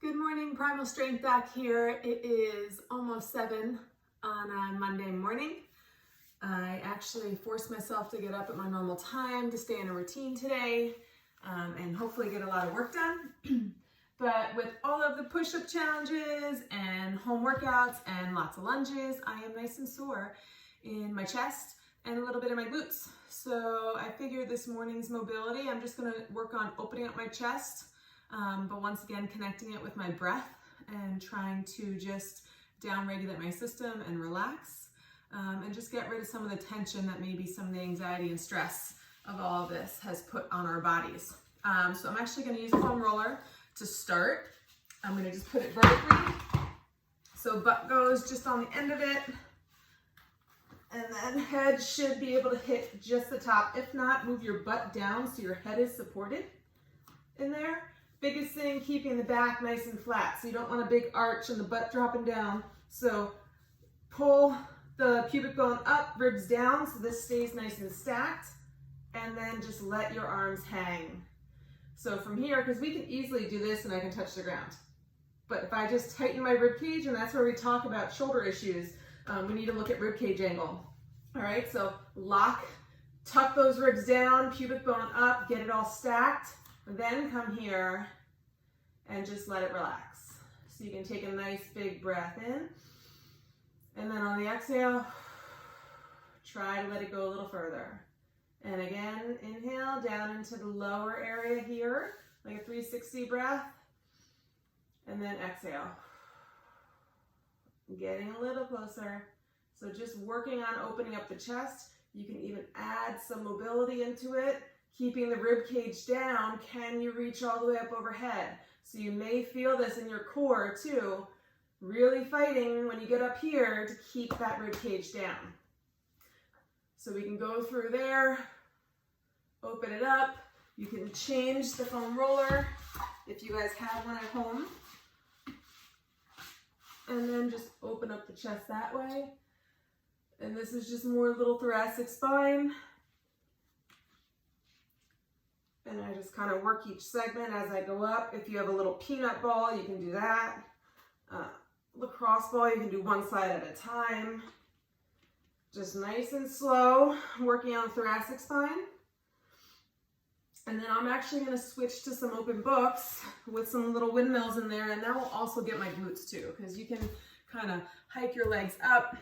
Good morning, Primal Strength Doc here. It is almost 7 on a Monday morning. I actually forced myself to get up at my normal time to stay in a routine today and hopefully get a lot of work done. But with all of the push-up challenges and home workouts and lots of lunges, I am nice and sore in my chest and a little bit in my glutes. So I figured this morning's mobility, I'm just gonna work on opening up my chest, but once again, connecting it with my breath and trying to just down-regulate my system and relax and just get rid of some of the tension that maybe some of the anxiety and stress of all of this has put on our bodies. So I'm actually gonna use a foam roller to start. I'm gonna just put it vertically. So butt goes just on the end of it. And then head should be able to hit just the top. If not, move your butt down so your head is supported in there. Biggest thing, keeping the back nice and flat. So you don't want a big arch and the butt dropping down. So pull the pubic bone up, ribs down, so this stays nice and stacked. And then just let your arms hang. So from here, because we can easily do this and I can touch the ground. But if I just tighten my rib cage, and that's where we talk about shoulder issues, we need to look at rib cage angle. All right, so lock, tuck those ribs down, pubic bone up, get it all stacked. Then come here and just let it relax. So you can take a nice big breath in. And then on the exhale, try to let it go a little further. And again, inhale down into the lower area here, like a 360 breath. And then exhale. Getting a little closer. So just working on opening up the chest. You can even add some mobility into it. Keeping the rib cage down, can you reach all the way up overhead? So you may feel this in your core too, really fighting when you get up here to keep that rib cage down. So we can go through there, open it up. You can change the foam roller if you guys have one at home. And then just open up the chest that way. And this is just more little thoracic spine. And I just kind of work each segment as I go up. If you have a little peanut ball, you can do that. Lacrosse ball, you can do one side at a time. Just nice and slow, working on the thoracic spine. And then I'm actually going to switch to some open books with some little windmills in there, and that will also get my glutes too, because you can kind of hike your legs up.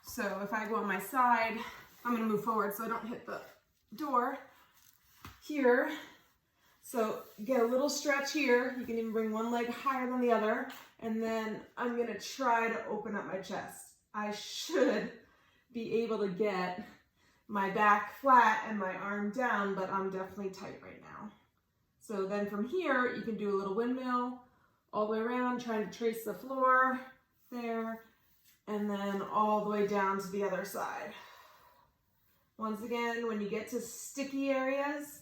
So if I go on my side, I'm going to move forward so I don't hit the door here. So get a little stretch here. You can even bring one leg higher than the other, and then I'm going to try to open up my chest. I should be able to get my back flat and my arm down, but I'm definitely tight right now. So then from here, you can do a little windmill all the way around, trying to trace the floor there, and then all the way down to the other side. Once again, when you get to sticky areas,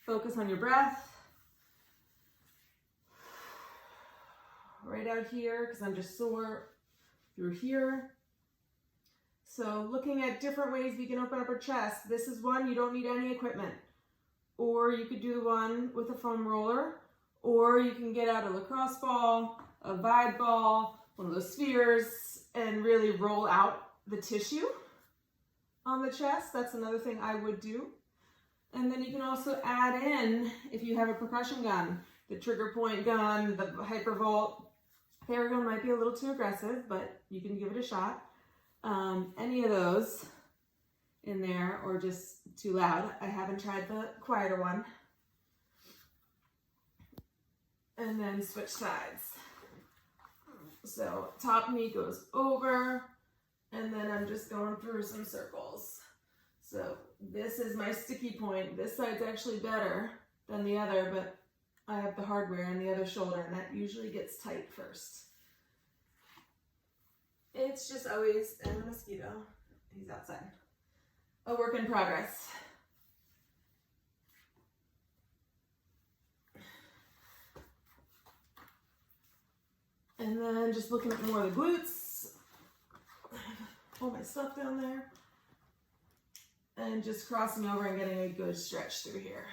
focus on your breath. Right out here, because I'm just sore through here. So looking at different ways we can open up our chest. This is one, you don't need any equipment. Or you could do the one with a foam roller, or you can get out a lacrosse ball, a Vibe ball, one of those spheres, and really roll out the tissue on the chest. That's another thing I would do. And then you can also add in, if you have a percussion gun, the trigger point gun, the Hypervolt. Theragun might be a little too aggressive, but you can give it a shot. Any of those in there, or just too loud. I haven't tried the quieter one. And then switch sides. So top knee goes over, and then I'm just going through some circles. So this is my sticky point. This side's actually better than the other, but I have the hardware on the other shoulder, and that usually gets tight first. It's just always, and a mosquito, he's outside. A work in progress. And then just looking at more of the glutes. All my stuff down there. And just crossing over and getting a good stretch through here.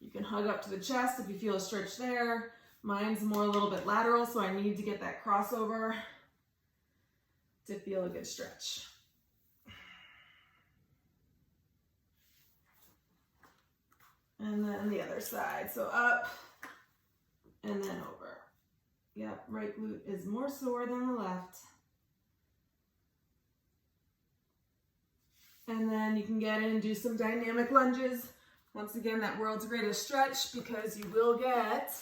You can hug up to the chest if you feel a stretch there. Mine's more a little bit lateral, so I need to get that crossover to feel a good stretch. And then the other side, so up and then over. Yep, right glute is more sore than the left. And then you can get in and do some dynamic lunges. Once again, that world's greatest stretch, because you will get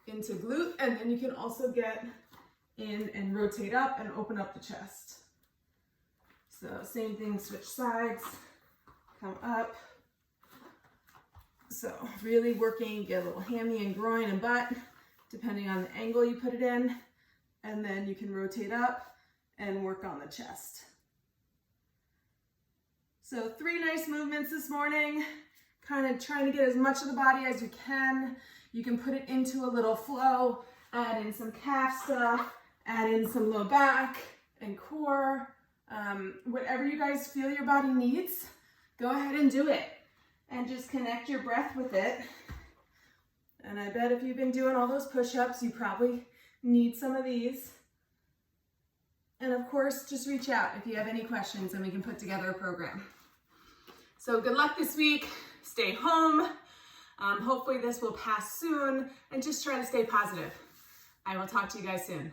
into glute, and then you can also get in and rotate up and open up the chest. So same thing, switch sides, come up. So really working, get a little hammy and groin and butt, depending on the angle you put it in. And then you can rotate up and work on the chest. So 3 nice movements this morning, kind of trying to get as much of the body as you can. You can put it into a little flow, add in some calf stuff, add in some low back and core. Whatever you guys feel your body needs, go ahead and do it. And just connect your breath with it. And I bet if you've been doing all those push-ups, you probably need some of these. And of course, just reach out if you have any questions and we can put together a program. So good luck this week. Stay home. Hopefully this will pass soon, and just try to stay positive. I will talk to you guys soon.